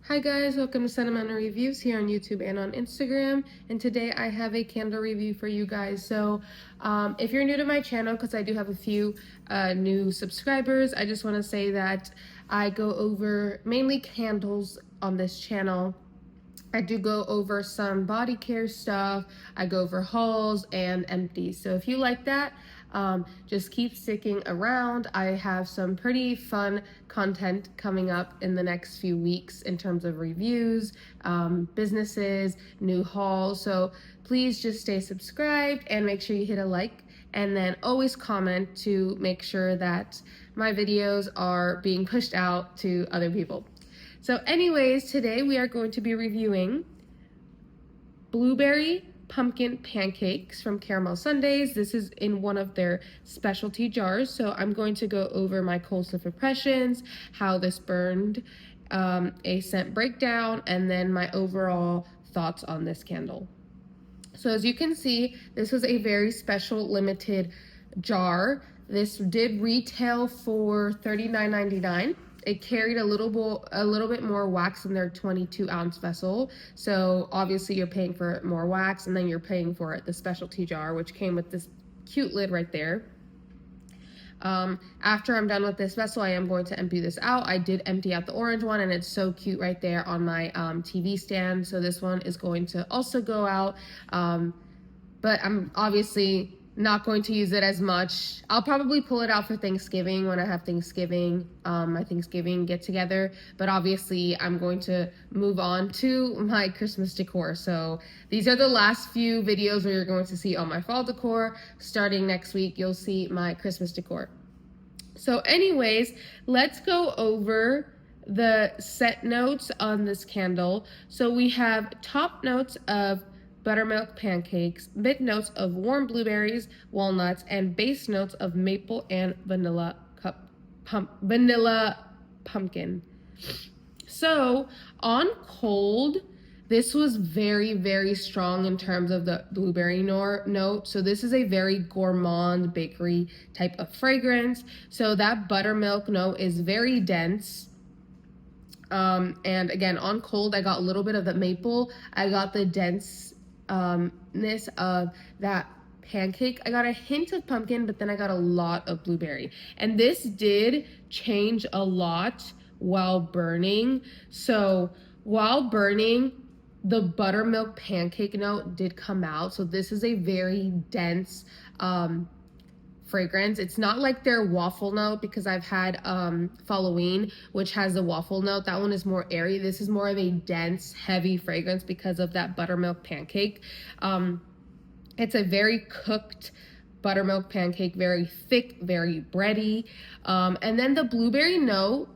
Hi guys, welcome to Sentimental Reviews here on YouTube and on Instagram. And today I have a candle review for you guys. So if you're new to my channel, because I do have a few new subscribers, I just want to say that I go over mainly candles on this channel. I do go over some body care stuff. I go over hauls and empties. So if you like that, just keep sticking around. I have some pretty fun content coming up in the next few weeks in terms of reviews, businesses, new hauls. So please just stay subscribed and make sure you hit a like, and then always comment to make sure that my videos are being pushed out to other people. So anyways, today we are going to be reviewing Blueberry Pumpkin Pancakes from Caramel Sundays. This is in one of their specialty jars. So I'm going to go over my cold sniff impressions, how this burned, a scent breakdown, and then my overall thoughts on this candle. So as you can see, this was a very special limited jar. This did retail for $39.99. It carried a little bit more wax in their 22-ounce vessel. So obviously you're paying for more wax, and then you're paying for the specialty jar, which came with this cute lid right there. After I'm done with this vessel, I am going to empty this out. I did empty out the orange one, and it's so cute right there on my TV stand. So this one is going to also go out, but I'm obviously not going to use it as much. I'll probably pull it out for Thanksgiving when I have Thanksgiving, my Thanksgiving get together, but obviously I'm going to move on to my Christmas decor. So these are the last few videos where you're going to see all my fall decor. Starting next week, you'll see my Christmas decor. So anyways, let's go over the scent notes on this candle. So we have top notes of buttermilk pancakes, mid notes of warm blueberries, walnuts, and base notes of maple and vanilla pumpkin. So on cold, this was very, very strong in terms of the blueberry note. So this is a very gourmand bakery type of fragrance. So that buttermilk note is very dense. And again, on cold, I got a little bit of the maple. I got the denseness of that pancake. I got a hint of pumpkin, but then I got a lot of blueberry. And this did change a lot while burning. So while burning, the buttermilk pancake note did come out. So this is a very dense fragrance. It's not like their waffle note, because I've had Halloween, which has the waffle note. That one is more airy. This is more of a dense, heavy fragrance because of that buttermilk pancake. It's a very cooked buttermilk pancake, very thick, very bready. And then the blueberry note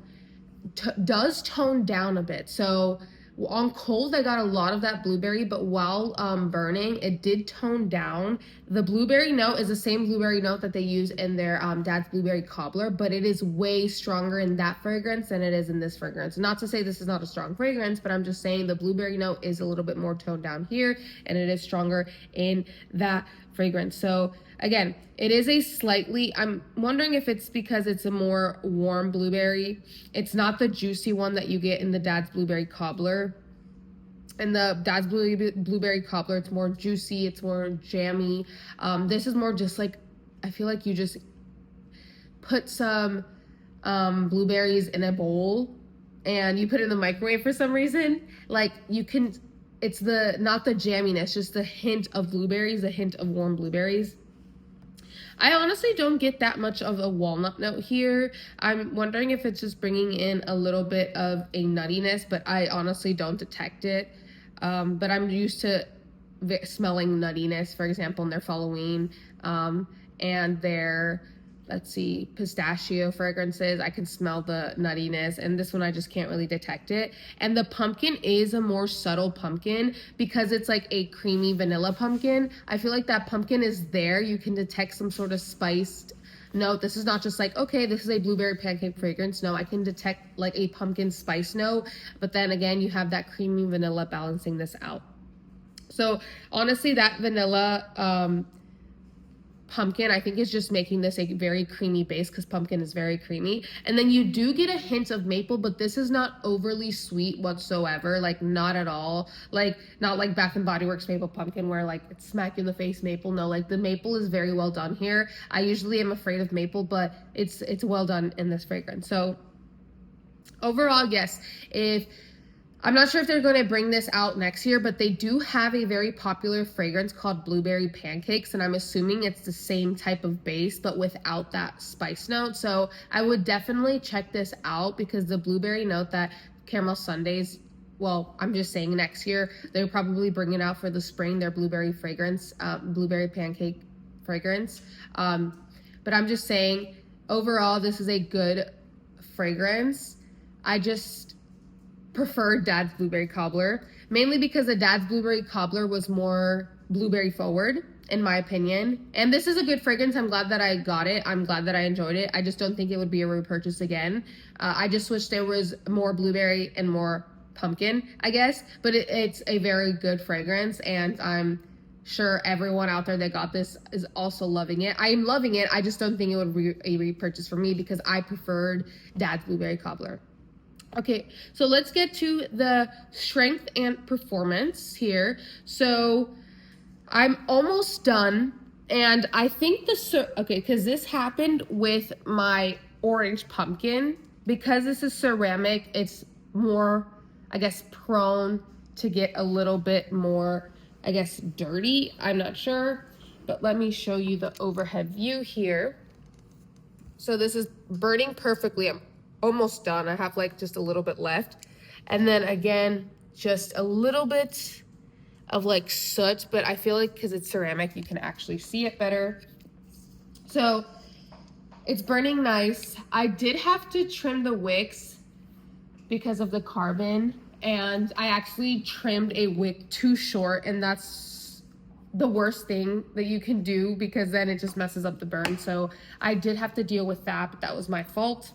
does tone down a bit. So on cold, I got a lot of that blueberry, but while burning, it did tone down. The blueberry note is the same blueberry note that they use in their Dad's Blueberry Cobbler, but it is way stronger in that fragrance than it is in this fragrance. Not to say this is not a strong fragrance, but I'm just saying the blueberry note is a little bit more toned down here, and it is stronger in that fragrance. So again, it is a slightly, I'm wondering if it's because it's a more warm blueberry. It's not the juicy one that you get in the Dad's Blueberry Cobbler. In the Dad's Blueberry Cobbler, it's more juicy, it's more jammy. This is more just like, I feel like you just put some blueberries in a bowl and you put it in the microwave for some reason. Like you can, it's not the jamminess, just the hint of blueberries, a hint of warm blueberries. I honestly don't get that much of a walnut note here. I'm wondering if it's just bringing in a little bit of a nuttiness, but I honestly don't detect it. But I'm used to smelling nuttiness, for example, in their Halloween and their, let's see, pistachio fragrances. I can smell the nuttiness, and this one I just can't really detect it. And the pumpkin is a more subtle pumpkin because it's like a creamy vanilla pumpkin. I feel like that pumpkin is there. You can detect some sort of spiced note. This is not just like, okay, this is a blueberry pancake fragrance. No, I can detect like a pumpkin spice note, but then again, you have that creamy vanilla balancing this out. So honestly, that vanilla pumpkin, I think, is just making this a very creamy base because pumpkin is very creamy. And then you do get a hint of maple, but this is not overly sweet whatsoever, like not at all. Like not like Bath and Body Works maple pumpkin where like it's smack you in the face maple. No, like the maple is very well done here. I usually am afraid of maple, but it's well done in this fragrance. So overall, yes, I'm not sure if they're going to bring this out next year, but they do have a very popular fragrance called Blueberry Pancakes, and I'm assuming it's the same type of base, but without that spice note. So I would definitely check this out because the blueberry note that Caramel Sundays, well, I'm just saying next year, they're probably bringing out for the spring their blueberry fragrance, blueberry pancake fragrance. But I'm just saying, overall, this is a good fragrance. I just preferred Dad's Blueberry Cobbler, mainly because the Dad's Blueberry Cobbler was more blueberry forward, in my opinion. And this is a good fragrance. I'm glad that I got it. I'm glad that I enjoyed it. I just don't think it would be a repurchase again. I just wish there was more blueberry and more pumpkin, I guess. But it's a very good fragrance, and I'm sure everyone out there that got this is also loving it. I am loving it. I just don't think it would be a repurchase for me because I preferred Dad's Blueberry Cobbler. Okay, so let's get to the strength and performance here. So I'm almost done, and I think because this happened with my orange pumpkin. Because this is ceramic, it's more, I guess, prone to get a little bit more, I guess, dirty. I'm not sure, but let me show you the overhead view here. So this is burning perfectly. I'm almost done. I have like just a little bit left. And then again, just a little bit of like soot, but I feel like because it's ceramic, you can actually see it better. So it's burning nice. I did have to trim the wicks because of the carbon, and I actually trimmed a wick too short, and that's the worst thing that you can do because then it just messes up the burn. So I did have to deal with that, but that was my fault.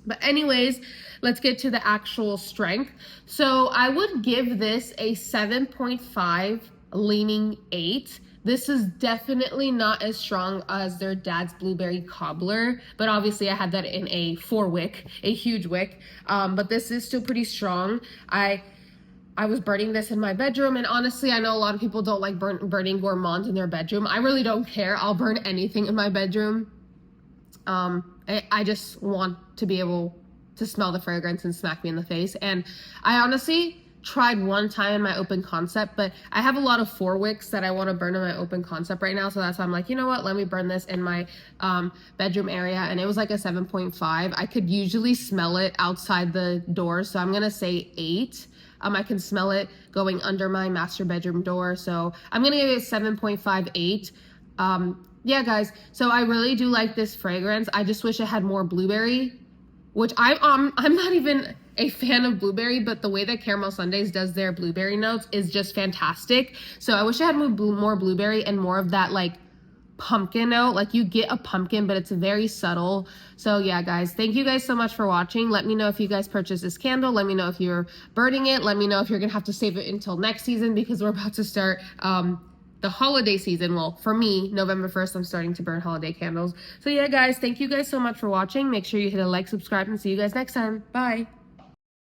But anyways, let's get to the actual strength. So I would give this a 7.5 leaning 8. This is definitely not as strong as their Dad's Blueberry Cobbler, but obviously I had that in a 4-wick, a huge wick. But this is still pretty strong. I was burning this in my bedroom, and honestly, I know a lot of people don't like burning Gourmand in their bedroom. I really don't care. I'll burn anything in my bedroom. I just want to be able to smell the fragrance and smack me in the face. And I honestly tried one time in my open concept, but I have a lot of 4 wicks that I want to burn in my open concept right now. So that's why I'm like, you know what, let me burn this in my bedroom area. And it was like a 7.5. I could usually smell it outside the door. So I'm going to say 8. I can smell it going under my master bedroom door. So I'm going to give it 7.5, 8. Yeah, guys, so I really do like this fragrance. I just wish it had more blueberry, which I'm not even a fan of blueberry, but the way that Caramel Sundays does their blueberry notes is just fantastic. So I wish I had more blueberry and more of that like pumpkin note. Like you get a pumpkin, but it's very subtle. So yeah, guys, thank you guys so much for watching. Let me know if you guys purchase this candle. Let me know if you're burning it. Let me know if you're gonna have to save it until next season because we're about to start the holiday season. Well, for me, November 1st, I'm starting to burn holiday candles. So yeah, guys, thank you guys so much for watching. Make sure you hit a like, subscribe, and see you guys next time. Bye.